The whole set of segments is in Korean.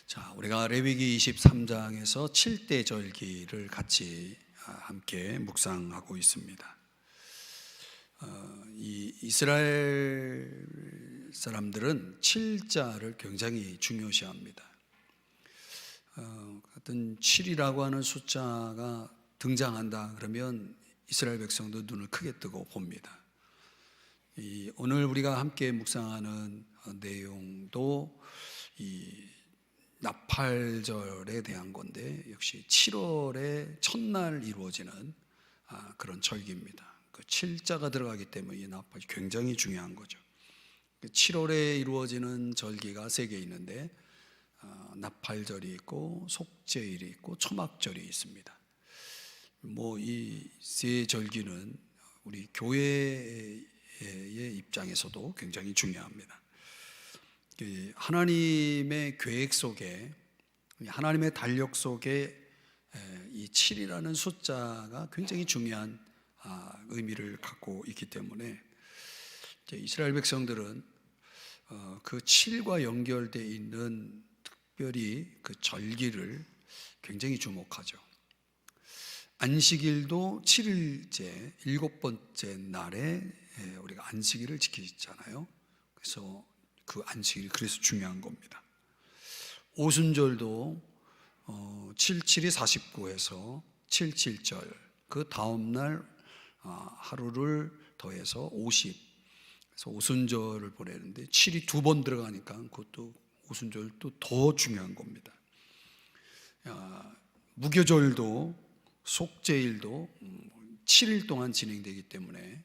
자, 우리가 레위기 23장에서 7대 절기를 같이 함께 묵상하고 있습니다. 이 이스라엘 사람들은 7자를 굉장히 중요시합니다. 어떤 7이라고 하는 숫자가 등장한다 그러면 이스라엘 백성도 눈을 크게 뜨고 봅니다. 오늘 우리가 함께 묵상하는 내용도 이 나팔절에 대한 건데, 역시 7월의 첫날 이루어지는 그런 절기입니다. 그 7자가 들어가기 때문에 이 나팔이 굉장히 중요한 거죠. 7월에 이루어지는 절기가 3개 있는데, 나팔절이 있고 속죄일이 있고 초막절이 있습니다. 이 세 절기는 우리 교회의 입장에서도 굉장히 중요합니다. 하나님의 계획 속에, 하나님의 달력 속에 이 7이라는 숫자가 굉장히 중요한 의미를 갖고 있기 때문에 이스라엘 백성들은 그 7과 연결되어 있는 특별히 그 절기를 굉장히 주목하죠. 안식일도 7일째 7번째 날에 우리가 안식일을 지키잖아요. 그래서 그 안식일이 그래서 중요한 겁니다. 오순절도 77이 49해서 77절, 그 다음날 하루를 더해서 50, 그래서 오순절을 보내는데 7이 2번 들어가니까 그것도 오순절도 더 중요한 겁니다. 무교절도 속죄일도 7일 동안 진행되기 때문에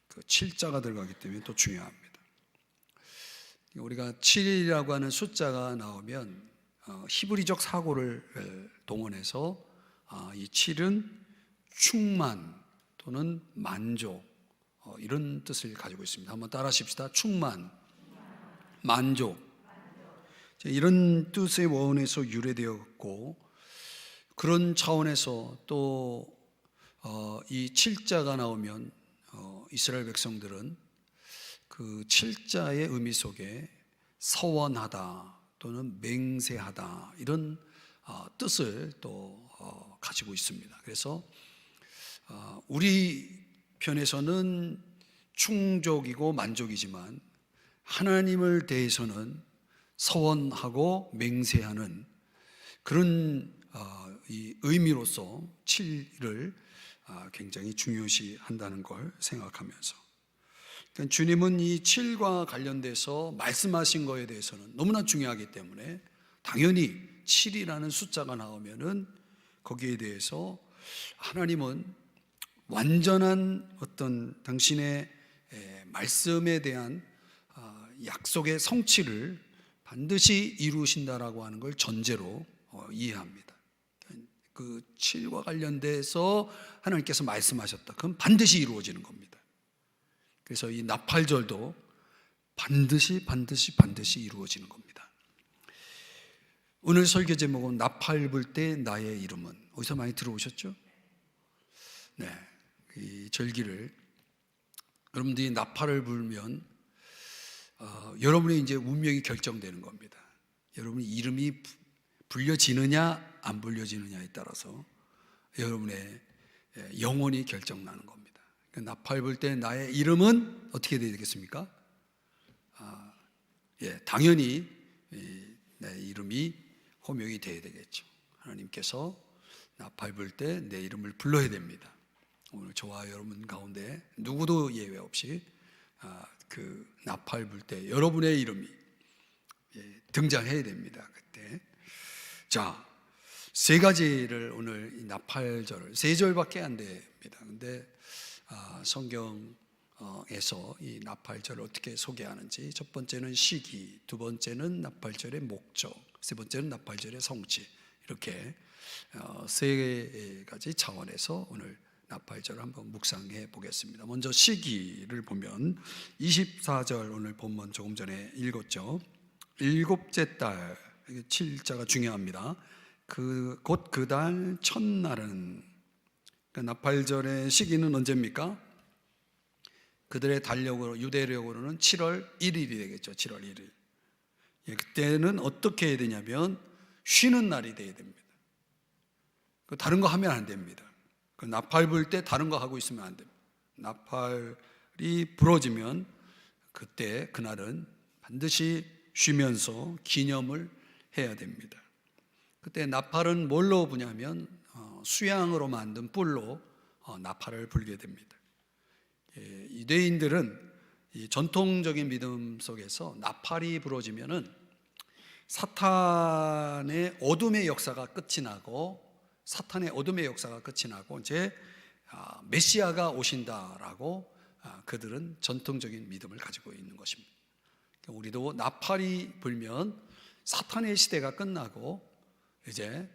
그 7자가 들어가기 때문에 또 중요합니다. 우리가 7이라고 하는 숫자가 나오면 히브리적 사고를 동원해서 이 7은 충만 또는 만족, 이런 뜻을 가지고 있습니다. 한번 따라 하십시다. 충만, 만족, 이런 뜻의 원에서 유래되었고, 그런 차원에서 또 이 7자가 나오면 이스라엘 백성들은 그 7자의 의미 속에 서원하다 또는 맹세하다, 이런 뜻을 또 가지고 있습니다. 그래서 우리 편에서는 충족이고 만족이지만 하나님을 대해서는 서원하고 맹세하는 그런 이 의미로서 7을 굉장히 중요시한다는 걸 생각하면서, 그러니까 주님은 이 7과 관련돼서 말씀하신 거에 대해서는 너무나 중요하기 때문에 당연히 7이라는 숫자가 나오면은 거기에 대해서 하나님은 완전한 어떤 당신의 말씀에 대한 약속의 성취를 반드시 이루신다라고 하는 걸 전제로 이해합니다. 그 7과 관련돼서 하나님께서 말씀하셨다, 그럼 반드시 이루어지는 겁니다. 그래서 이 나팔절도 반드시 이루어지는 겁니다. 오늘 설교 제목은 나팔 불 때 나의 이름은, 어디서 많이 들어오셨죠? 네, 이 절기를 여러분들이 나팔을 불면 여러분의 이제 운명이 결정되는 겁니다. 여러분의 이름이 불려지느냐 안 불려지느냐에 따라서 여러분의 영혼이 결정나는 겁니다. 나팔 불 때 나의 이름은 어떻게 되어야 되겠습니까? 당연히 내 이름이 호명이 되어야 되겠죠. 하나님께서 나팔 불 때 내 이름을 불러야 됩니다. 오늘 저와 여러분 가운데 누구도 예외 없이 그 나팔 불 때 여러분의 이름이 등장해야 됩니다. 그때. 자, 3가지를 오늘 이 나팔절을 3절밖에 안 됩니다. 근데 성경에서 이 나팔절을 어떻게 소개하는지, 첫 번째는 시기, 두 번째는 나팔절의 목적, 세 번째는 나팔절의 성취, 이렇게 3가지 차원에서 오늘 나팔절을 한번 묵상해 보겠습니다. 먼저 시기를 보면 24절 오늘 본문 조금 전에 읽었죠. 7째 달, 7자가 중요합니다. 곧 그 달 첫날은, 그러니까 나팔절의 시기는 언제입니까? 그들의 달력으로, 유대력으로는 7월 1일이 되겠죠. 7월 1일. 그때는 어떻게 해야 되냐면 쉬는 날이 되어야 됩니다. 다른 거 하면 안 됩니다. 나팔 불 때 다른 거 하고 있으면 안 됩니다. 나팔이 부러지면 그때 그날은 반드시 쉬면서 기념을 해야 됩니다. 그때 나팔은 뭘로 부냐면 수양으로 만든 뿔로 나팔을 불게 됩니다. 유대인들은 이 전통적인 믿음 속에서 나팔이 부러지면은 사탄의 어둠의 역사가 끝이 나고 이제 메시아가 오신다라고 그들은 전통적인 믿음을 가지고 있는 것입니다. 우리도 나팔이 불면 사탄의 시대가 끝나고 이제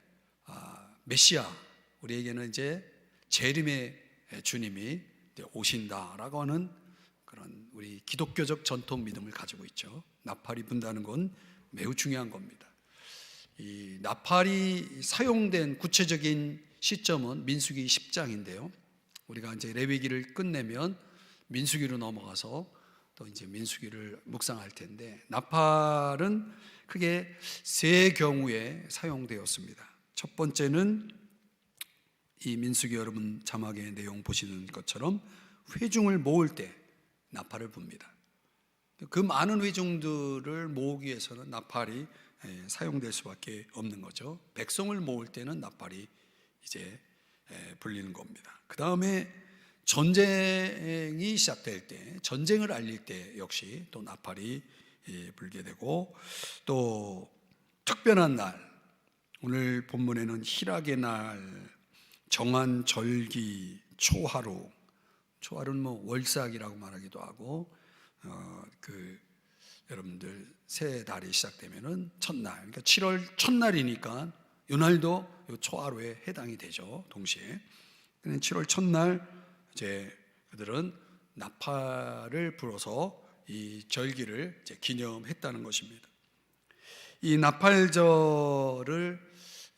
메시아, 우리에게는 이제 재림의 주님이 오신다라고 하는 그런 우리 기독교적 전통 믿음을 가지고 있죠. 나팔이 분다는 건 매우 중요한 겁니다. 이 나팔이 사용된 구체적인 시점은 민수기 10장인데요. 우리가 이제 레위기를 끝내면 민수기로 넘어가서 또 이제 민수기를 묵상할 텐데, 나팔은 크게 세 경우에 사용되었습니다. 첫 번째는 이 민수기 여러분 자막의 내용 보시는 것처럼 회중을 모을 때 나팔을 붑니다. 그 많은 회중들을 모으기 위해서는 나팔이 사용될 수밖에 없는 거죠. 백성을 모을 때는 나팔이 이제 불리는 겁니다. 그 다음에 전쟁이 시작될 때, 전쟁을 알릴 때 역시 또 나팔이 불게 되고, 또 특별한 날, 오늘 본문에는 희락의 날, 정한 절기, 초하루는 뭐 월삭이라고 말하기도 하고, 여러분들 새 달이 시작되면은 첫날, 그러니까 7월 첫날이니까 이날도 이 초하루에 해당이 되죠. 동시에 7월 첫날 이제 그들은 나팔을 불어서 이 절기를 이제 기념했다는 것입니다. 이 나팔절을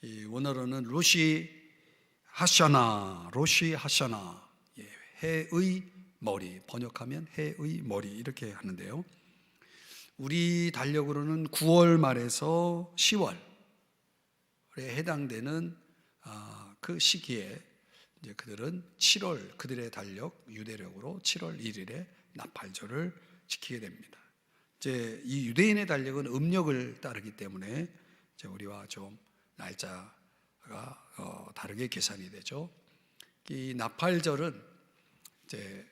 이 원어로는 로시 하샤나, 해의 머리, 번역하면 해의 머리 이렇게 하는데요. 우리 달력으로는 9월 말에서 10월에 해당되는 그 시기에 이제 그들은 7월, 그들의 달력 유대력으로 7월 1일에 나팔절을 지키게 됩니다. 이제 이 유대인의 달력은 음력을 따르기 때문에 이제 우리와 좀 날짜가 다르게 계산이 되죠. 이 나팔절은 이제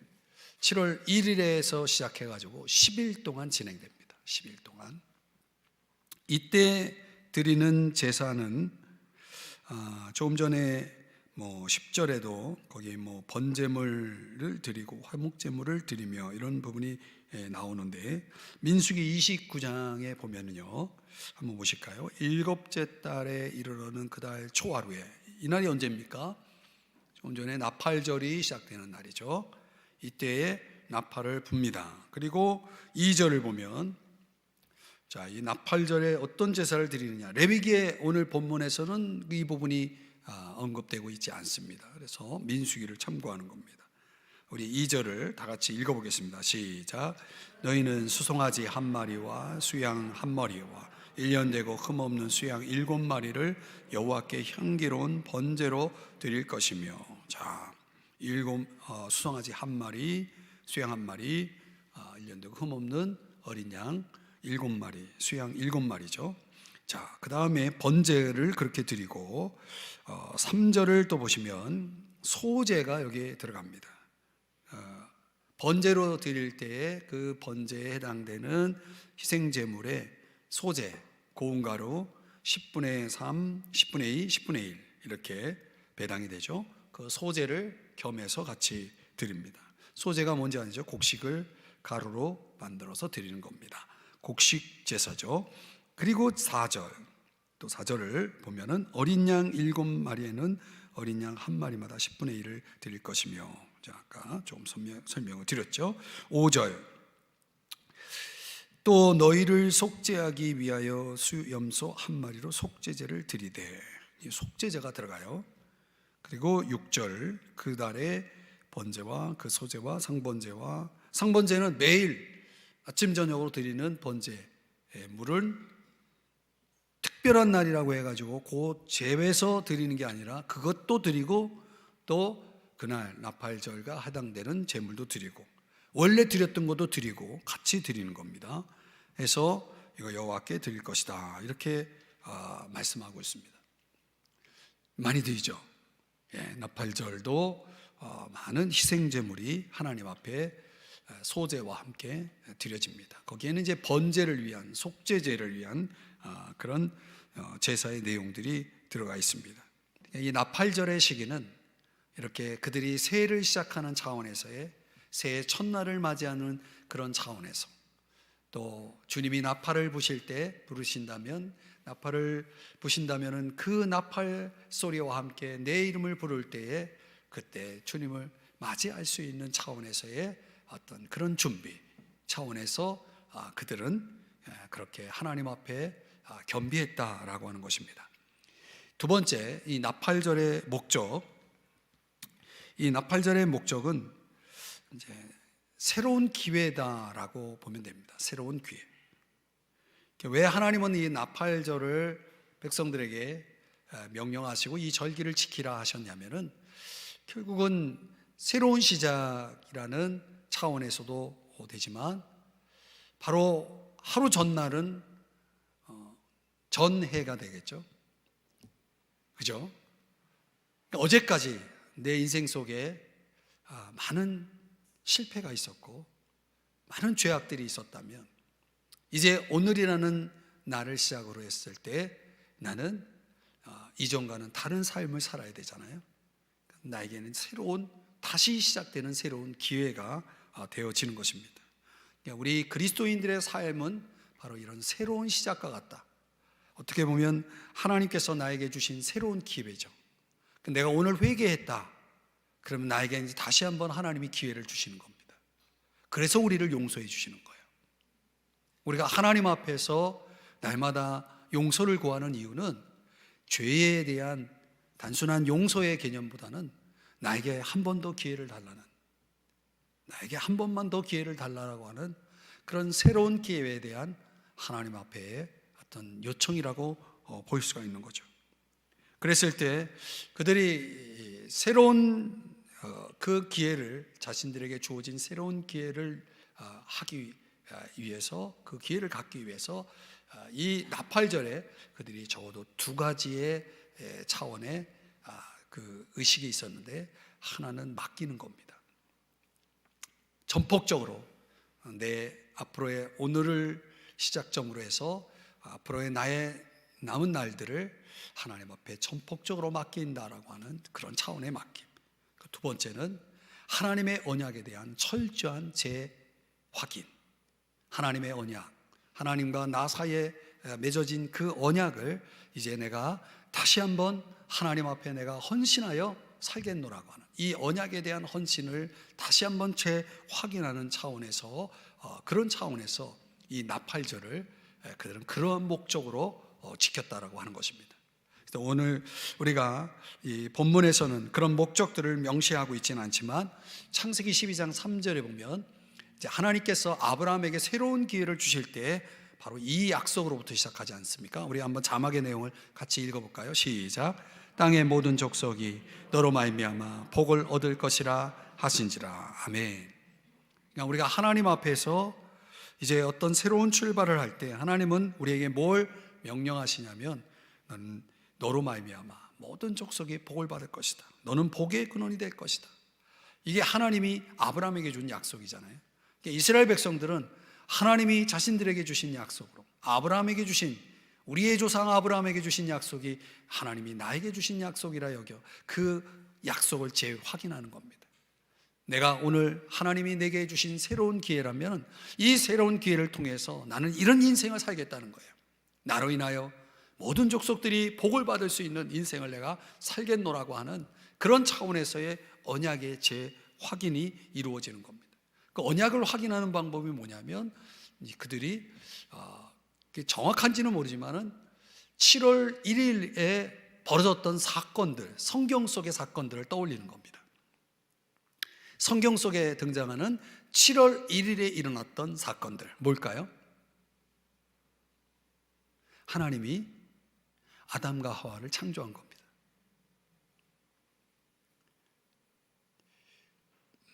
7월 1일에서 시작해가지고 10일 동안 진행됩니다. 10일 동안. 이때 드리는 제사는 조금 전에 뭐 10절에도 거기 뭐 번제물을 드리고 화목제물을 드리며 이런 부분이 나오는데, 민수기 29장에 보면은요, 한번 보실까요? 7째 달에 이르러는 그달 초하루에, 이날이 언제입니까? 조금 전에 나팔절이 시작되는 날이죠. 이때에 나팔을 붑니다. 그리고 2절을 보면, 자, 이 나팔절에 어떤 제사를 드리느냐, 레위기의 오늘 본문에서는 이 부분이 언급되고 있지 않습니다. 그래서 민수기를 참고하는 겁니다. 우리 2절을 다 같이 읽어보겠습니다. 시작. 너희는 수송아지 한 마리와 수양 한 마리와 1년 되고 흠없는 수양 7마리를 여호와께 향기로운 번제로 드릴 것이며, 자, 수송아지 한 마리, 수양 한 마리, 1년 되고 흠없는 어린 양 7마리, 수양 7마리죠. 자, 그 다음에 번제를 그렇게 드리고, 3절을 또 보시면 소제가 여기에 들어갑니다. 번제로 드릴 때에 그 번제에 해당되는 희생제물의 소제, 고운 가루 10분의 3, 10분의 2, 10분의 1 이렇게 배당이 되죠. 그 소제를 겸해서 같이 드립니다. 소제가 뭔지 아시죠? 곡식을 가루로 만들어서 드리는 겁니다. 곡식 제사죠. 그리고 4절, 또 4절을 보면은 어린 양 7마리에는 어린 양 한 마리마다 10분의 1을 드릴 것이며, 자, 아까 좀 설명을 드렸죠. 5절, 또 너희를 속죄하기 위하여 수염소 한 마리로 속죄제를 드리되, 이 속죄제가 들어가요. 그리고 6절, 그 달에 번제와 그 소제와 상번제는 매일 아침 저녁으로 드리는 번제 물은 특별한 날이라고 해가지고 그 제외서 드리는 게 아니라 그것도 드리고 또 그날 나팔절과 해당되는 제물도 드리고 원래 드렸던 것도 드리고 같이 드리는 겁니다. 해서 이거 여호와께 드릴 것이다 이렇게 말씀하고 있습니다. 많이 드리죠. 나팔절도 많은 희생제물이 하나님 앞에 소제와 함께 드려집니다. 거기에는 이제 번제를 위한 속죄제를 위한 그런 제사의 내용들이 들어가 있습니다. 이 나팔절의 시기는 이렇게 그들이 새해를 시작하는 차원에서의 새해 첫날을 맞이하는 그런 차원에서 또 주님이 나팔을 부실 때 부르신다면 나팔을 부신다면은 그 나팔 소리와 함께 내 이름을 부를 때에 그때 주님을 맞이할 수 있는 차원에서의 어떤 그런 준비 차원에서 그들은 그렇게 하나님 앞에 겸비했다라고 하는 것입니다. 두 번째, 이 나팔절의 목적, 이 나팔절의 목적은 이제 새로운 기회다라고 보면 됩니다. 새로운 기회. 왜 하나님은 이 나팔절을 백성들에게 명령하시고 이 절기를 지키라 하셨냐면은 결국은 새로운 시작이라는 차원에서도 되지만 바로 하루 전날은 전해가 되겠죠. 그죠? 어제까지 내 인생 속에 많은 실패가 있었고 많은 죄악들이 있었다면 이제 오늘이라는 날을 시작으로 했을 때 나는 이전과는 다른 삶을 살아야 되잖아요. 나에게는 다시 시작되는 새로운 기회가 되어지는 것입니다. 우리 그리스도인들의 삶은 바로 이런 새로운 시작과 같다. 어떻게 보면 하나님께서 나에게 주신 새로운 기회죠. 내가 오늘 회개했다. 그러면 나에게 이제 다시 한번 하나님이 기회를 주시는 겁니다. 그래서 우리를 용서해 주시는 거예요. 우리가 하나님 앞에서 날마다 용서를 구하는 이유는 죄에 대한 단순한 용서의 개념보다는 나에게 한 번 더 기회를 달라는, 나에게 한 번만 더 기회를 달라고 하는 그런 새로운 기회에 대한 하나님 앞에 어떤 요청이라고 볼 수가 있는 거죠. 그랬을 때 그들이 새로운 그 기회를, 자신들에게 주어진 새로운 기회를 하기 위해서, 그 기회를 갖기 위해서 이 나팔절에 그들이 적어도 두 가지의 차원의 그 의식이 있었는데, 하나는 맡기는 겁니다. 전폭적으로 내 앞으로의 오늘을 시작점으로 해서 앞으로의 나의 남은 날들을 하나님 앞에 전폭적으로 맡긴다라고 하는 그런 차원의 맡김. 두 번째는 하나님의 언약에 대한 철저한 재확인. 하나님의 언약, 하나님과 나 사이에 맺어진 그 언약을 이제 내가 다시 한번 하나님 앞에 내가 헌신하여 살겠노라고 하는 이 언약에 대한 헌신을 다시 한번 재확인하는 차원에서, 그런 차원에서 이 나팔절을 그들은 그러한 목적으로 지켰다라고 하는 것입니다. 그래서 오늘 우리가 이 본문에서는 그런 목적들을 명시하고 있지는 않지만 창세기 12장 3절에 보면 이제 하나님께서 아브라함에게 새로운 기회를 주실 때 바로 이 약속으로부터 시작하지 않습니까? 우리 한번 자막의 내용을 같이 읽어볼까요? 시작. 땅의 모든 족속이 너로 말미암아 복을 얻을 것이라 하신지라. 아멘. 그러니까 우리가 하나님 앞에서 이제 어떤 새로운 출발을 할 때 하나님은 우리에게 뭘 명령하시냐면, 너는 너로 말미암아 모든 족속이 복을 받을 것이다. 너는 복의 근원이 될 것이다. 이게 하나님이 아브라함에게 준 약속이잖아요. 그러니까 이스라엘 백성들은 하나님이 자신들에게 주신 약속으로, 아브라함에게 주신, 우리의 조상 아브라함에게 주신 약속이 하나님이 나에게 주신 약속이라 여겨 그 약속을 재확인하는 겁니다. 내가 오늘 하나님이 내게 주신 새로운 기회라면 이 새로운 기회를 통해서 나는 이런 인생을 살겠다는 거예요. 나로 인하여 모든 족속들이 복을 받을 수 있는 인생을 내가 살겠노라고 하는 그런 차원에서의 언약의 재확인이 이루어지는 겁니다. 그 언약을 확인하는 방법이 뭐냐면, 그들이 정확한지는 모르지만은 7월 1일에 벌어졌던 사건들, 성경 속의 사건들을 떠올리는 겁니다. 성경 속에 등장하는 7월 1일에 일어났던 사건들, 뭘까요? 하나님이 아담과 하와를 창조한 겁니다.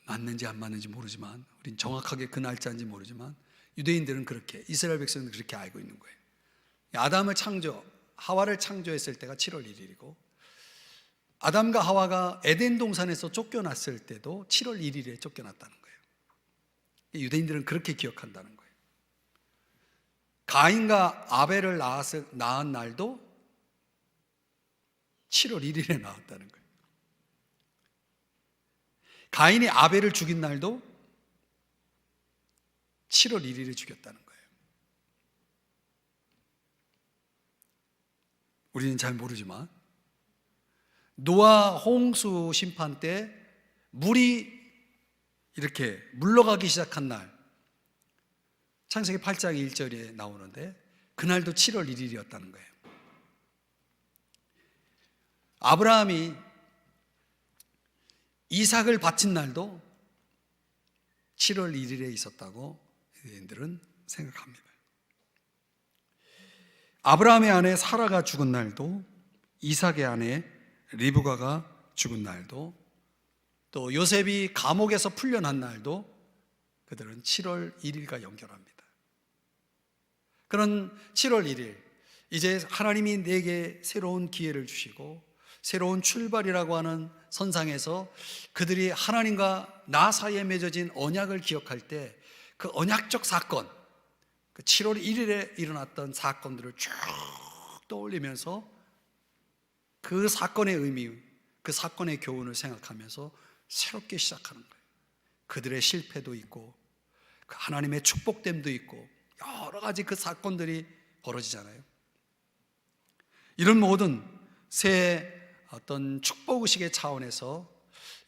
맞는지 안 맞는지 모르지만, 우린 정확하게 그 날짜인지 모르지만 유대인들은 그렇게, 이스라엘 백성들은 그렇게 알고 있는 거예요. 아담을 하와를 창조했을 때가 7월 1일이고 아담과 하와가 에덴 동산에서 쫓겨났을 때도 7월 1일에 쫓겨났다는 거예요. 유대인들은 그렇게 기억한다는 거예요. 가인과 아벨을 낳은 날도 7월 1일에 낳았다는 거예요. 가인이 아벨을 죽인 날도 7월 1일에 죽였다는 거예요. 우리는 잘 모르지만 노아 홍수 심판 때 물이 이렇게 물러가기 시작한 날, 창세기 8장 1절에 나오는데 그날도 7월 1일이었다는 거예요. 아브라함이 이삭을 바친 날도 7월 1일에 있었다고 유대인들은 생각합니다. 아브라함의 아내 사라가 죽은 날도, 이삭의 아내 리브가가 죽은 날도, 또 요셉이 감옥에서 풀려난 날도 그들은 7월 1일과 연결합니다. 그런 7월 1일, 이제 하나님이 내게 새로운 기회를 주시고 새로운 출발이라고 하는 선상에서 그들이 하나님과 나 사이에 맺어진 언약을 기억할 때 그 언약적 사건, 그 7월 1일에 일어났던 사건들을 쭉 떠올리면서 그 사건의 의미, 그 사건의 교훈을 생각하면서 새롭게 시작하는 거예요. 그들의 실패도 있고 하나님의 축복됨도 있고 여러 가지 그 사건들이 벌어지잖아요. 이런 모든 새 어떤 축복의식의 차원에서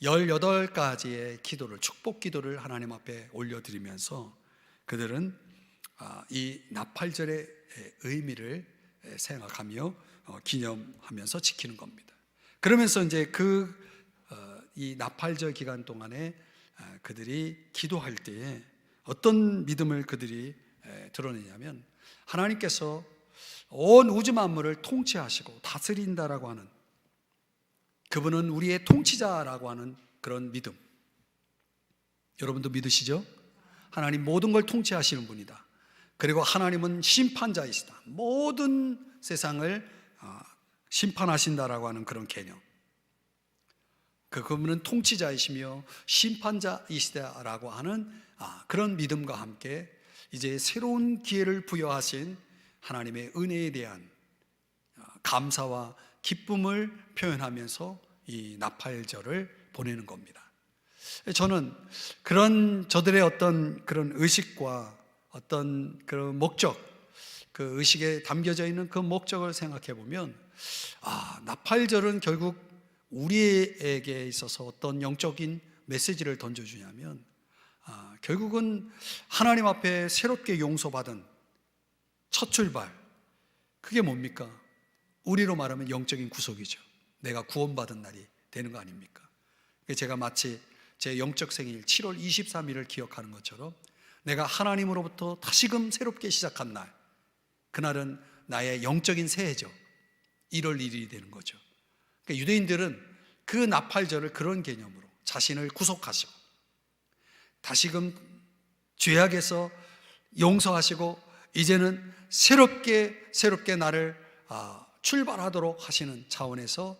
18가지의 기도를, 축복 기도를 하나님 앞에 올려드리면서 그들은 이 나팔절의 의미를 생각하며 기념하면서 지키는 겁니다. 그러면서 이제 이 나팔절 기간 동안에 그들이 기도할 때에 어떤 믿음을 그들이 드러내냐면, 하나님께서 온 우주 만물을 통치하시고 다스린다라고 하는, 그분은 우리의 통치자라고 하는 그런 믿음. 여러분도 믿으시죠? 하나님 모든 걸 통치하시는 분이다. 그리고 하나님은 심판자이시다. 모든 세상을 심판하신다라고 하는 그런 개념. 그분은 통치자이시며 심판자이시다라고 하는 그런 믿음과 함께 이제 새로운 기회를 부여하신 하나님의 은혜에 대한 감사와 기쁨을 표현하면서 이 나팔절을 보내는 겁니다. 저는 그런 저들의 어떤 그런 의식과 어떤 그런 목적, 그 의식에 담겨져 있는 그 목적을 생각해 보면, 나팔절은 결국 우리에게 있어서 어떤 영적인 메시지를 던져주냐면, 결국은 하나님 앞에 새롭게 용서받은 첫 출발, 그게 뭡니까? 우리로 말하면 영적인 구속이죠. 내가 구원받은 날이 되는 거 아닙니까? 제가 마치 제 영적 생일 7월 23일을 기억하는 것처럼 내가 하나님으로부터 다시금 새롭게 시작한 날, 그날은 나의 영적인 새해죠. 1월 1일이 되는 거죠. 그러니까 유대인들은 그 나팔절을 그런 개념으로 자신을 구속하시고 다시금 죄악에서 용서하시고 이제는 새롭게 나를 출발하도록 하시는 차원에서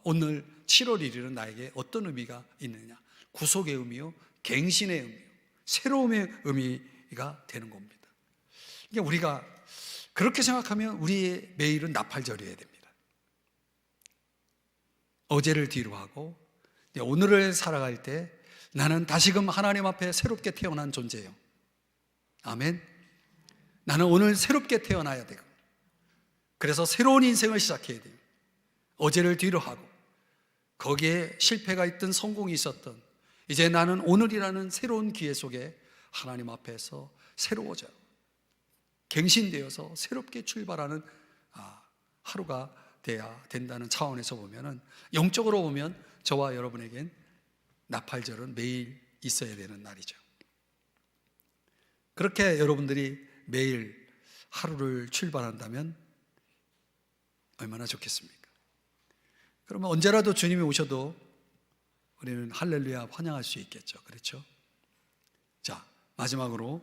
오늘 7월 1일은 나에게 어떤 의미가 있느냐? 구속의 의미요, 갱신의 의미요, 새로움의 의미가 되는 겁니다. 그러니까 우리가 그렇게 생각하면 우리의 매일은 나팔절이어야 됩니다. 어제를 뒤로 하고 오늘을 살아갈 때 나는 다시금 하나님 앞에 새롭게 태어난 존재예요. 아멘. 나는 오늘 새롭게 태어나야 되고, 그래서 새로운 인생을 시작해야 돼요. 어제를 뒤로 하고 거기에 실패가 있든 성공이 있었든 이제 나는 오늘이라는 새로운 기회 속에 하나님 앞에서 새로워져요. 갱신되어서 새롭게 출발하는 하루가 돼야 된다는 차원에서 보면은, 영적으로 보면 저와 여러분에겐 나팔절은 매일 있어야 되는 날이죠. 그렇게 여러분들이 매일 하루를 출발한다면 얼마나 좋겠습니까? 그러면 언제라도 주님이 오셔도 우리는 할렐루야 환영할 수 있겠죠. 그렇죠? 자, 마지막으로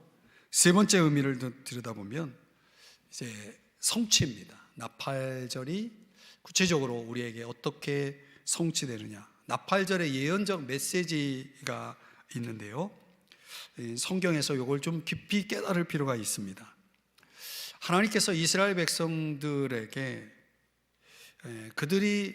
세 번째 의미를 들여다보면 이제 성취입니다. 나팔절이 구체적으로 우리에게 어떻게 성취되느냐. 나팔절의 예언적 메시지가 있는데요, 성경에서 이걸 좀 깊이 깨달을 필요가 있습니다. 하나님께서 이스라엘 백성들에게 그들이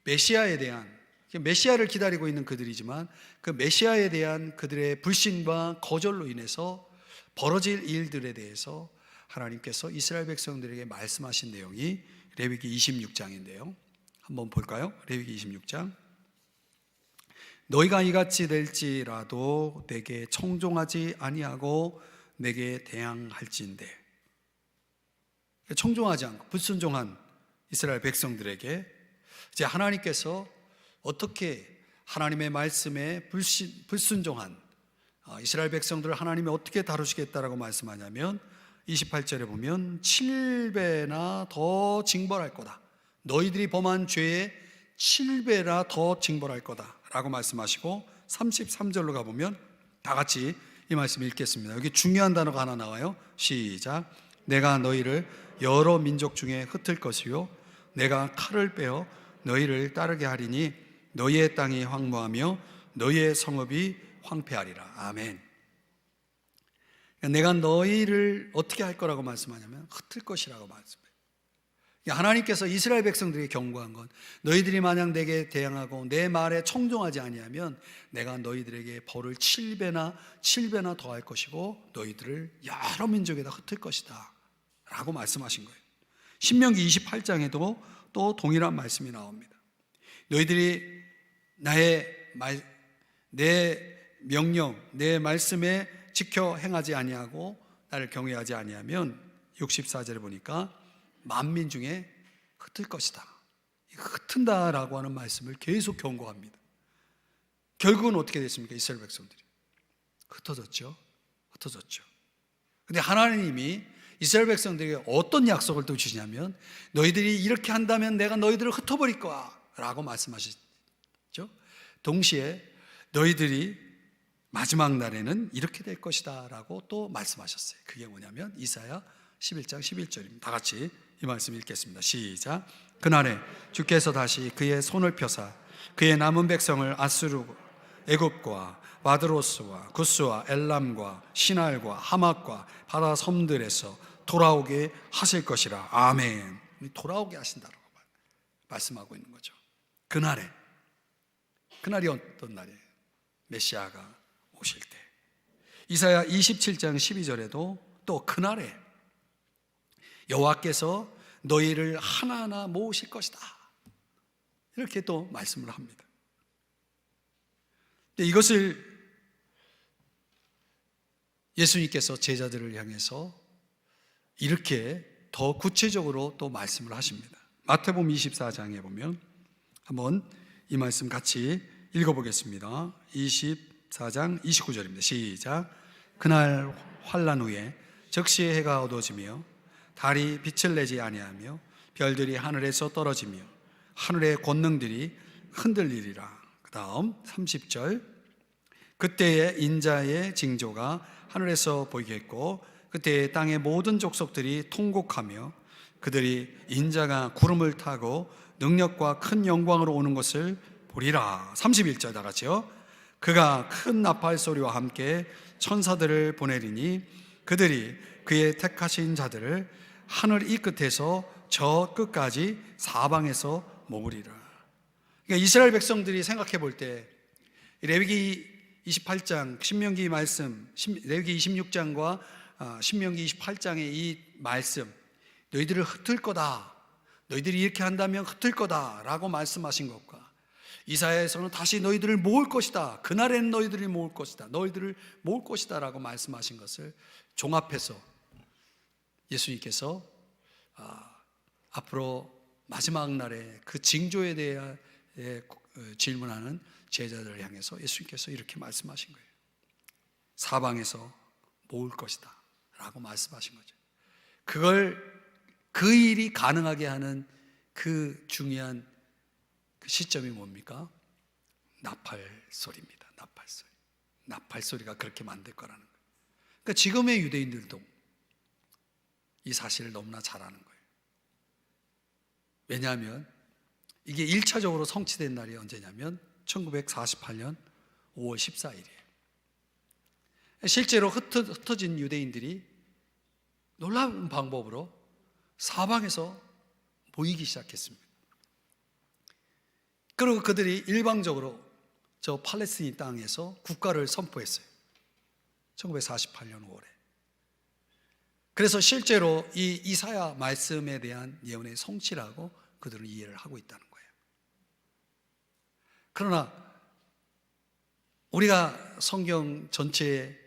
메시아에 대한, 메시아를 기다리고 있는 그들이지만 그 메시아에 대한 그들의 불신과 거절로 인해서 벌어질 일들에 대해서 하나님께서 이스라엘 백성들에게 말씀하신 내용이 레위기 26장인데요 한번 볼까요? 레위기 26장. 너희가 이같이 될지라도 내게 청종하지 아니하고 내게 대항할진대. 청종하지 않고 불순종한 이스라엘 백성들에게 이제 하나님께서 어떻게 하나님의 말씀에 불순종한 이스라엘 백성들을 하나님이 어떻게 다루시겠다라고 말씀하냐면 28절에 보면 7배나 더 징벌할 거다. 너희들이 범한 죄에 7배나 더 징벌할 거다 라고 말씀하시고 33절로 가보면 다 같이 이 말씀 읽겠습니다. 여기 중요한 단어가 하나 나와요. 시작. 내가 너희를 여러 민족 중에 흩을 것이요 내가 칼을 빼어 너희를 따르게 하리니 너희의 땅이 황무하며 너희의 성읍이 황폐하리라. 아멘. 내가 너희를 어떻게 할 거라고 말씀하냐면 흩을 것이라고 말씀해요. 하나님께서 이스라엘 백성들에게 경고한 건 너희들이 만약 내게 대항하고 내 말에 청종하지 아니하면 내가 너희들에게 벌을 7배나 더할 것이고 너희들을 여러 민족에다 흩을 것이다 라고 말씀하신 거예요. 신명기 28장에도 또 동일한 말씀이 나옵니다. 너희들이 내 명령, 내 말씀에 지켜 행하지 아니하고 나를 경외하지 아니하면 64절에 보니까 만민 중에 흩을 것이다. 흩은다라고 하는 말씀을 계속 경고합니다. 결국은 어떻게 됐습니까? 이스라엘 백성들이 흩어졌죠. 근데 하나님이 이스라엘 백성들에게 어떤 약속을 또 주시냐면 너희들이 이렇게 한다면 내가 너희들을 흩어버릴 거야 라고 말씀하시죠. 동시에 너희들이 마지막 날에는 이렇게 될 것이다 라고 또 말씀하셨어요. 그게 뭐냐면 이사야 11장 11절입니다. 다 같이 이 말씀 읽겠습니다. 시작. 그날에 주께서 다시 그의 손을 펴사 그의 남은 백성을 아수르, 애굽과 바드로스와 구스와 엘람과 시날과 하맛과 바다 섬들에서 돌아오게 하실 것이라. 아멘. 돌아오게 하신다라고 말씀하고 있는 거죠. 그날이 어떤 날이에요? 메시아가 오실 때. 이사야 27장 12절에도 또 그날에 여호와께서 너희를 하나하나 모으실 것이다 이렇게 또 말씀을 합니다. 이것을 예수님께서 제자들을 향해서 이렇게 더 구체적으로 또 말씀을 하십니다. 마태복음 24장에 보면 한번 이 말씀 같이 읽어보겠습니다. 24장 29절입니다. 시작. 그날 환난 후에 적시에 해가 어두워지며 달이 빛을 내지 아니하며 별들이 하늘에서 떨어지며 하늘의 권능들이 흔들리리라. 그 다음 30절. 그때에 인자의 징조가 하늘에서 보이겠고 그때에 땅의 모든 족속들이 통곡하며 그들이 인자가 구름을 타고 능력과 큰 영광으로 오는 것을 보리라. 31절 다 같이요. 그가 큰 나팔 소리와 함께 천사들을 보내리니 그들이 그의 택하신 자들을 하늘 이 끝에서 저 끝까지 사방에서 모으리라. 그러니까 이스라엘 백성들이 생각해 볼 때 레위기 28장 신명기 말씀, 레위기 26장과 신명기 28장의 이 말씀, 너희들을 흩을 거다, 너희들이 이렇게 한다면 흩을 거다 라고 말씀하신 것과 이사야에서는 다시 너희들을 모을 것이다, 그날에는 너희들을 모을 것이다, 너희들을 모을 것이다 라고 말씀하신 것을 종합해서 예수님께서 앞으로 마지막 날에 그 징조에 대해 질문하는 제자들을 향해서 예수님께서 이렇게 말씀하신 거예요. 사방에서 모을 것이다 라고 말씀하신 거죠. 그 일이 가능하게 하는 그 중요한 그 시점이 뭡니까? 나팔 소리입니다. 나팔 소리. 나팔 소리가 그렇게 만들 거라는 거예요. 그러니까 지금의 유대인들도 이 사실을 너무나 잘 아는 거예요. 왜냐하면 이게 1차적으로 성취된 날이 언제냐면 1948년 5월 14일이에요. 실제로 흩어진 유대인들이 놀라운 방법으로 사방에서 모이기 시작했습니다. 그리고 그들이 일방적으로 저 팔레스틴 땅에서 국가를 선포했어요. 1948년 5월에. 그래서 실제로 이 이사야 말씀에 대한 예언의 성취라고 그들은 이해를 하고 있다는 거예요. 그러나 우리가 성경 전체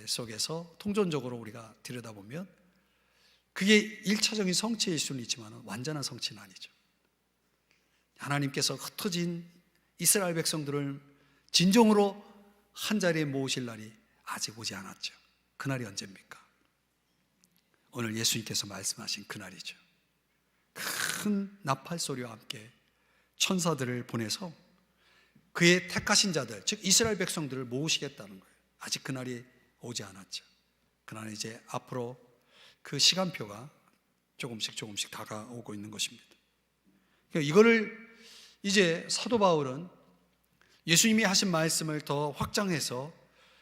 속에서 통전적으로 우리가 들여다보면 그게 1차적인 성취일 수는 있지만 완전한 성취는 아니죠. 하나님께서 흩어진 이스라엘 백성들을 진정으로 한자리에 모으실 날이 아직 오지 않았죠. 그날이 언제입니까? 오늘 예수님께서 말씀하신 그날이죠. 큰 나팔 소리와 함께 천사들을 보내서 그의 택하신 자들, 즉 이스라엘 백성들을 모으시겠다는 거예요. 아직 그날이 오지 않았죠. 그날은 이제 앞으로 그 시간표가 조금씩 다가오고 있는 것입니다. 그러니까 이거를 이제 사도 바울은 예수님이 하신 말씀을 더 확장해서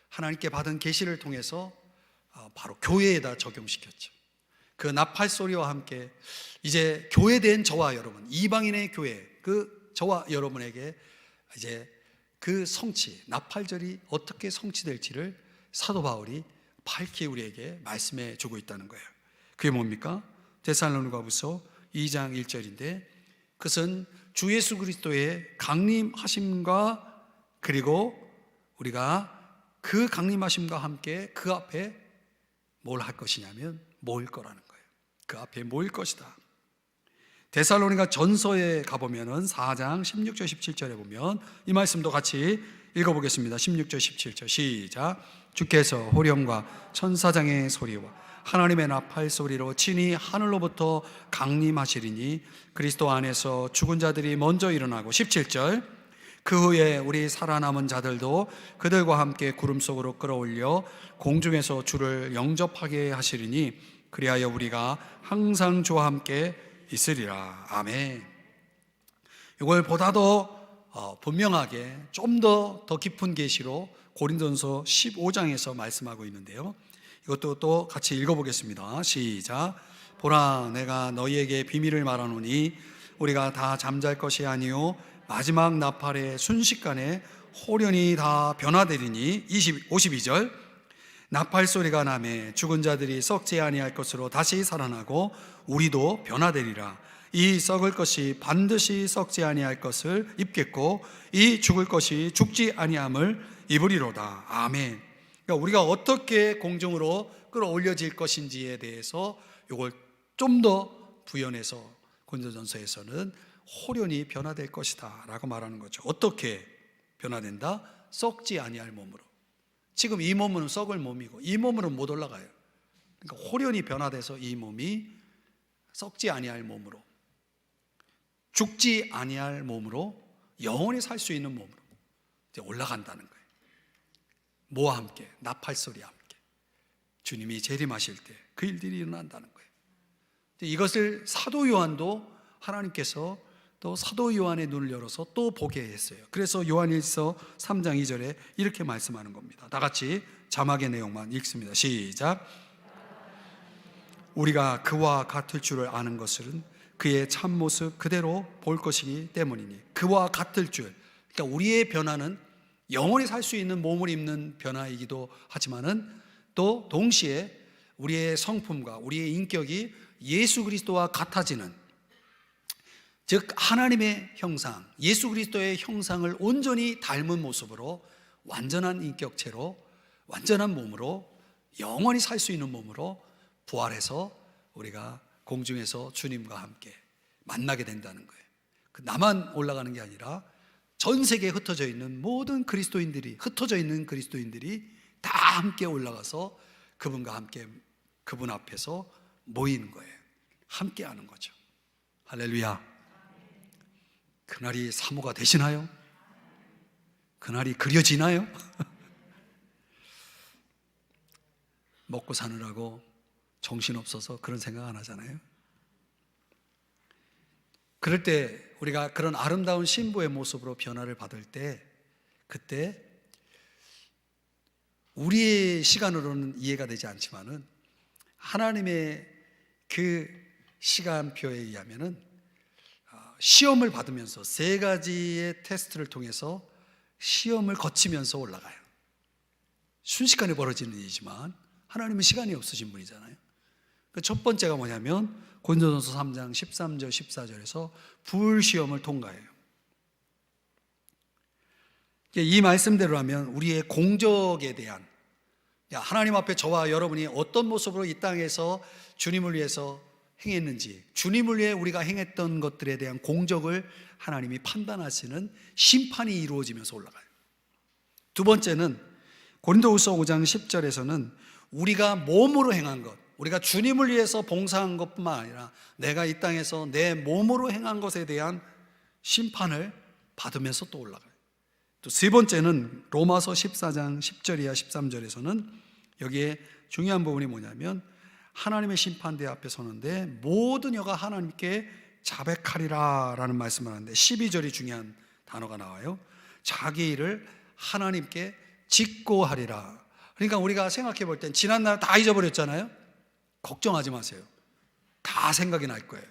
하나님께 받은 계시를 통해서 바로 교회에다 적용시켰죠. 그 나팔 소리와 함께 이제 교회된 저와 여러분, 이방인의 교회, 그 저와 여러분에게 이제 그 성취, 나팔절이 어떻게 성취될지를 사도 바울이 밝히 우리에게 말씀해 주고 있다는 거예요. 그게 뭡니까? 데살로니가후서 2장 1절인데 그것은 주 예수 그리스도의 강림하심과 그리고 우리가 그 강림하심과 함께 그 앞에 뭘 할 것이냐면 모일 거라는 거예요. 그 앞에 모일 것이다. 데살로니가 전서에 가보면은 4장 16절 17절에 보면 이 말씀도 같이 읽어보겠습니다. 16절 17절 시작. 주께서 호령과 천사장의 소리와 하나님의 나팔 소리로 친히 하늘로부터 강림하시리니 그리스도 안에서 죽은 자들이 먼저 일어나고 17절 그 후에 우리 살아남은 자들도 그들과 함께 구름 속으로 끌어올려 공중에서 주를 영접하게 하시리니 그리하여 우리가 항상 주와 함께 있으리라. 아멘. 이걸 보다 더 분명하게 좀 더 깊은 계시로 고린도전서 15장에서 말씀하고 있는데요. 이것도 또 같이 읽어보겠습니다. 시작. 보라, 내가 너희에게 비밀을 말하노니 우리가 다 잠잘 것이 아니요 마지막 나팔의 순식간에 호련히 다 변화되리니 52절 나팔 소리가 나매 죽은 자들이 썩지 아니할 것으로 다시 살아나고 우리도 변화되리라. 이 썩을 것이 반드시 썩지 아니할 것을 입겠고 이 죽을 것이 죽지 아니함을 입으리로다. 아멘. 그러니까 우리가 어떻게 공중으로 끌어올려질 것인지에 대해서 이걸 좀 더 부연해서 고린도전서에서는 호련히 변화될 것이다 라고 말하는 거죠. 어떻게 변화된다? 썩지 아니할 몸으로. 지금 이 몸은 썩을 몸이고 이 몸으로 못 올라가요. 그러니까 호련히 변화돼서 이 몸이 썩지 아니할 몸으로, 죽지 아니할 몸으로, 영원히 살 수 있는 몸으로 이제 올라간다는 거예요. 뭐와 함께? 나팔 소리와 함께 주님이 재림하실 때 그 일들이 일어난다는 거예요. 이것을 사도 요한도 하나님께서 또 사도 요한의 눈을 열어서 또 보게 했어요. 그래서 요한일서 3장 2절에 이렇게 말씀하는 겁니다. 다 같이 자막의 내용만 읽습니다. 시작. 우리가 그와 같을 줄을 아는 것은 그의 참모습 그대로 볼 것이기 때문이니. 그와 같을 줄, 그러니까 우리의 변화는 영원히 살 수 있는 몸을 입는 변화이기도 하지만은 또 동시에 우리의 성품과 우리의 인격이 예수 그리스도와 같아지는, 즉 하나님의 형상, 예수 그리스도의 형상을 온전히 닮은 모습으로 완전한 인격체로, 완전한 몸으로, 영원히 살 수 있는 몸으로 부활해서 우리가 공중에서 주님과 함께 만나게 된다는 거예요. 나만 올라가는 게 아니라 전 세계에 흩어져 있는 모든 그리스도인들이, 흩어져 있는 그리스도인들이 다 함께 올라가서 그분과 함께 그분 앞에서 모이는 거예요. 함께 하는 거죠. 할렐루야. 그날이 사모가 되시나요? 그날이 그려지나요? 먹고 사느라고 정신없어서 그런 생각 안 하잖아요. 그럴 때 우리가 그런 아름다운 신부의 모습으로 변화를 받을 때, 그때 우리의 시간으로는 이해가 되지 않지만은 하나님의 그 시간표에 의하면은 시험을 받으면서 3가지의 테스트를 통해서 시험을 거치면서 올라가요. 순식간에 벌어지는 일이지만 하나님은 시간이 없으신 분이잖아요. 첫 번째가 뭐냐면 고린도전서 3장 13절 14절에서 불시험을 통과해요. 이 말씀대로라면 우리의 공적에 대한, 하나님 앞에 저와 여러분이 어떤 모습으로 이 땅에서 주님을 위해서 행했는지, 주님을 위해 우리가 행했던 것들에 대한 공적을 하나님이 판단하시는 심판이 이루어지면서 올라가요. 두 번째는 고린도후서 5장 10절에서는 우리가 몸으로 행한 것, 우리가 주님을 위해서 봉사한 것뿐만 아니라 내가 이 땅에서 내 몸으로 행한 것에 대한 심판을 받으면서 또 올라가요. 또 세 번째는 로마서 14장 10절 이하 13절에서는 여기에 중요한 부분이 뭐냐면 하나님의 심판대 앞에 서는데 모든 여가 하나님께 자백하리라 라는 말씀을 하는데 12절이 중요한 단어가 나와요. 자기 일을 하나님께 직고하리라. 그러니까 우리가 생각해 볼 땐 지난날 다 잊어버렸잖아요. 걱정하지 마세요. 다 생각이 날 거예요.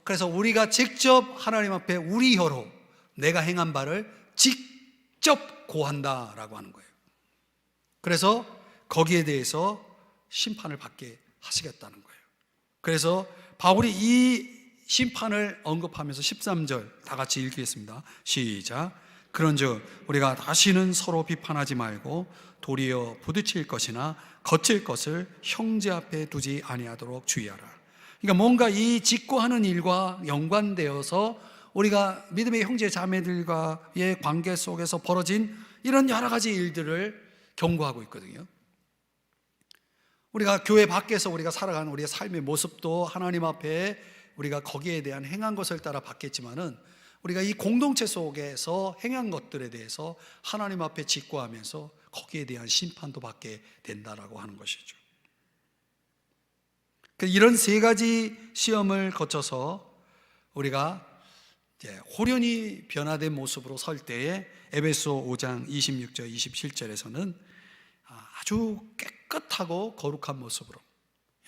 그래서 우리가 직접 하나님 앞에 우리 혀로 내가 행한 바를 직접 고한다라고 하는 거예요. 그래서 거기에 대해서 심판을 받게 하시겠다는 거예요. 그래서 바울이 이 심판을 언급하면서 13절 다 같이 읽겠습니다. 시작. 그런즉 우리가 다시는 서로 비판하지 말고 도리어 부딪힐 것이나 거칠 것을 형제 앞에 두지 아니하도록 주의하라. 그러니까 뭔가 이 직고하는 일과 연관되어서 우리가 믿음의 형제 자매들과의 관계 속에서 벌어진 이런 여러 가지 일들을 경고하고 있거든요. 우리가 교회 밖에서 우리가 살아가는 우리의 삶의 모습도 하나님 앞에 우리가 거기에 대한 행한 것을 따라 받겠지만은 우리가 이 공동체 속에서 행한 것들에 대해서 하나님 앞에 직고하면서 거기에 대한 심판도 받게 된다라고 하는 것이죠. 이런 3가지 시험을 거쳐서 우리가 호련히 변화된 모습으로 설 때에 에베소 5장 26절 27절에서는 아주 깨끗하고 거룩한 모습으로,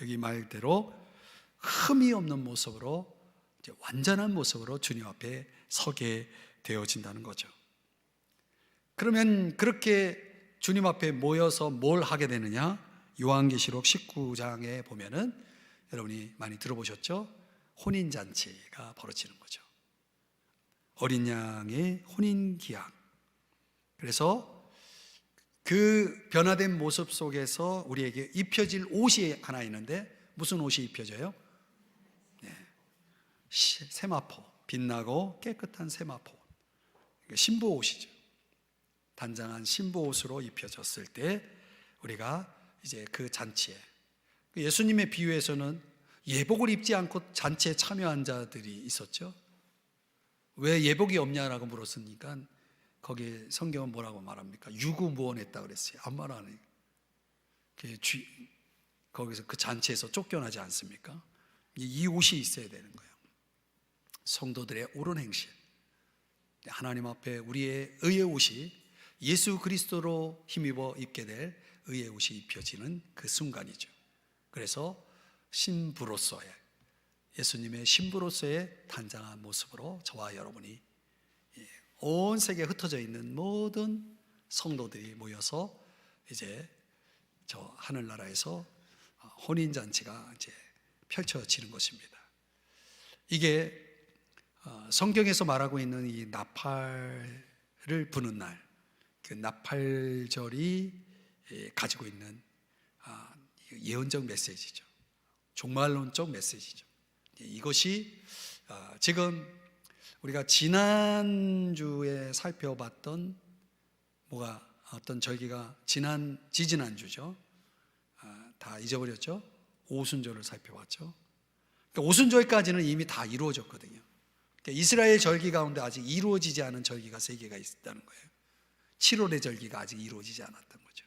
여기 말대로 흠이 없는 모습으로, 완전한 모습으로 주님 앞에 서게 되어진다는 거죠. 그러면 그렇게 주님 앞에 모여서 뭘 하게 되느냐? 요한계시록 19장에 보면은 여러분이 많이 들어보셨죠? 혼인잔치가 벌어지는 거죠. 어린 양의 혼인기약. 그래서 그 변화된 모습 속에서 우리에게 입혀질 옷이 하나 있는데 무슨 옷이 입혀져요? 세마포, 빛나고 깨끗한 세마포, 신부 옷이죠. 단장한 신부 옷으로 입혀졌을 때 우리가 이제 그 잔치에, 예수님의 비유에서는 예복을 입지 않고 잔치에 참여한 자들이 있었죠. 왜 예복이 없냐라고 물었으니까 거기 성경은 뭐라고 말합니까? 유구무원했다 그랬어요. 아무 말 안 해요. 거기서 그 잔치에서 쫓겨나지 않습니까? 이 옷이 있어야 되는 거예요. 성도들의 옳은 행실, 하나님 앞에 우리의 의의 옷이 예수 그리스도로 힘입어 입게 될 의의 옷이 입혀지는 그 순간이죠. 그래서 신부로서의, 예수님의 신부로서의 단장한 모습으로 저와 여러분이 온 세계에 흩어져 있는 모든 성도들이 모여서 이제 저 하늘나라에서 혼인잔치가 이제 펼쳐지는 것입니다. 이게 성경에서 말하고 있는 이 나팔을 부는 날, 그 나팔절이 가지고 있는 예언적 메시지죠. 종말론적 메시지죠. 이것이 지금 우리가 지난주에 살펴봤던 어떤 절기가 지지난주죠. 다 잊어버렸죠. 오순절을 살펴봤죠. 그러니까 오순절까지는 이미 다 이루어졌거든요. 그러니까 이스라엘 절기 가운데 아직 이루어지지 않은 절기가 3개가 있다는 거예요. 7월의 절기가 아직 이루어지지 않았던 거죠.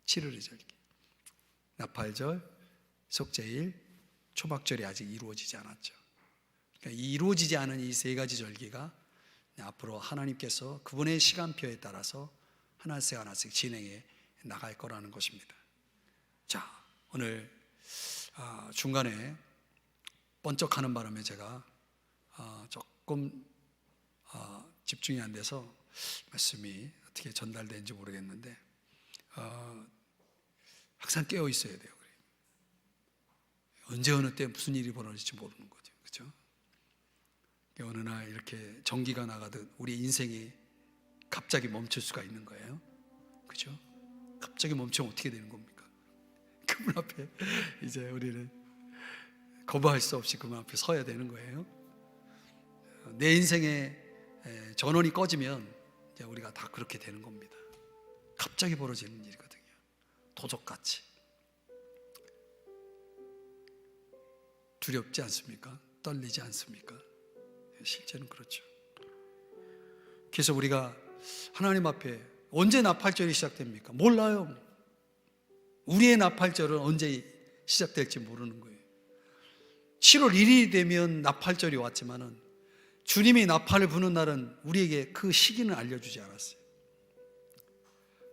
7월의 절기, 나팔절, 속죄일, 초막절이 아직 이루어지지 않았죠. 그러니까 이루어지지 않은 이 3가지 절기가 앞으로 하나님께서 그분의 시간표에 따라서 하나씩 하나씩 진행해 나갈 거라는 것입니다. 자, 오늘 중간에 번쩍하는 바람에 제가 조금 집중이 안 돼서 말씀이 어떻게 전달되는지 모르겠는데 항상 깨어 있어야 돼요. 언제 어느 때 무슨 일이 벌어질지 모르는 거죠. 그렇죠? 어느 날 이렇게 전기가 나가듯 우리 인생이 갑자기 멈출 수가 있는 거예요. 그렇죠? 갑자기 멈추면 어떻게 되는 겁니까? 그분 앞에 이제 우리는 거부할 수 없이 그분 앞에 서야 되는 거예요. 내 인생의 전원이 꺼지면 이제 우리가 다 그렇게 되는 겁니다. 갑자기 벌어지는 일이거든요. 도적같이. 두렵지 않습니까? 떨리지 않습니까? 실제는 그렇죠. 그래서 우리가 하나님 앞에 언제 나팔절이 시작됩니까? 몰라요. 우리의 나팔절은 언제 시작될지 모르는 거예요. 7월 1일이 되면 나팔절이 왔지만은 주님이 나팔을 부는 날은 우리에게 그 시기는 알려주지 않았어요.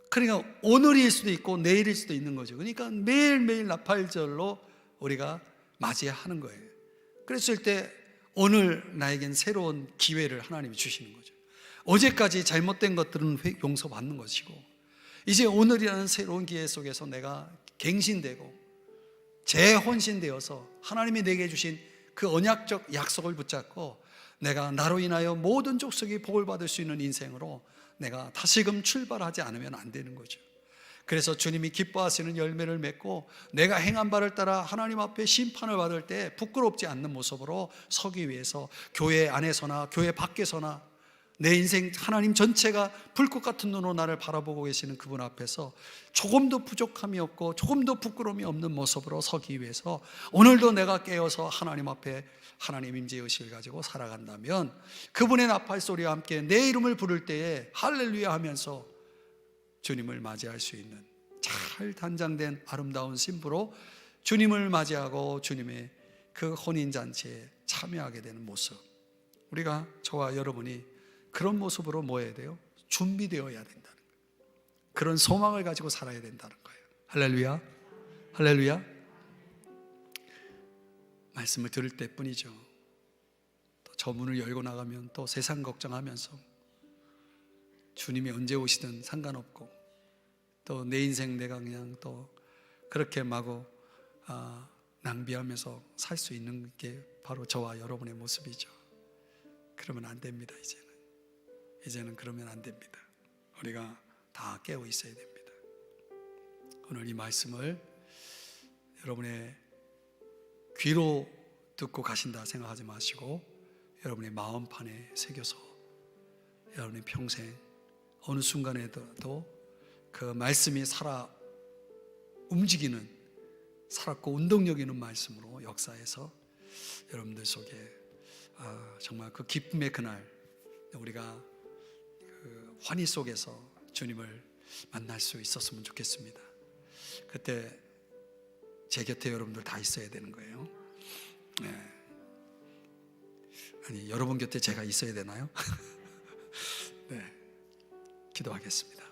그러니까 오늘일 수도 있고 내일일 수도 있는 거죠. 그러니까 매일매일 나팔절로 우리가 맞이하는 거예요. 그랬을 때 오늘 나에겐 새로운 기회를 하나님이 주시는 거죠. 어제까지 잘못된 것들은 용서받는 것이고 이제 오늘이라는 새로운 기회 속에서 내가 갱신되고 재혼신되어서 하나님이 내게 주신 그 언약적 약속을 붙잡고 내가 나로 인하여 모든 족속이 복을 받을 수 있는 인생으로 내가 다시금 출발하지 않으면 안 되는 거죠. 그래서 주님이 기뻐하시는 열매를 맺고 내가 행한 바를 따라 하나님 앞에 심판을 받을 때 부끄럽지 않는 모습으로 서기 위해서 교회 안에서나 교회 밖에서나 내 인생 하나님 전체가 불꽃 같은 눈으로 나를 바라보고 계시는 그분 앞에서 조금도 부족함이 없고 조금도 부끄러움이 없는 모습으로 서기 위해서 오늘도 내가 깨어서 하나님 앞에 하나님 임재 의식을 가지고 살아간다면 그분의 나팔 소리와 함께 내 이름을 부를 때에 할렐루야 하면서 주님을 맞이할 수 있는 잘 단장된 아름다운 신부로 주님을 맞이하고 주님의 그 혼인잔치에 참여하게 되는 모습, 우리가 저와 여러분이 그런 모습으로 뭐 해야 돼요? 준비되어야 된다는 거예요. 그런 소망을 가지고 살아야 된다는 거예요. 할렐루야, 할렐루야. 말씀을 들을 때뿐이죠. 또 저 문을 열고 나가면 또 세상 걱정하면서 주님이 언제 오시든 상관없고 또 내 인생 내가 그냥 또 그렇게 마구 낭비하면서 살 수 있는 게 바로 저와 여러분의 모습이죠. 그러면 안 됩니다. 이제는 그러면 안 됩니다. 우리가 다 깨어 있어야 됩니다. 오늘 이 말씀을 여러분의 귀로 듣고 가신다 생각하지 마시고 여러분의 마음판에 새겨서 여러분의 평생 어느 순간에도 그 말씀이 살아 움직이는 살았고 운동력 있는 말씀으로 역사해서 여러분들 속에 정말 그 기쁨의 그날 우리가 그 환희 속에서 주님을 만날 수 있었으면 좋겠습니다. 그때 제 곁에 여러분들 다 있어야 되는 거예요. 네. 아니 여러분 곁에 제가 있어야 되나요? 네, 기도하겠습니다.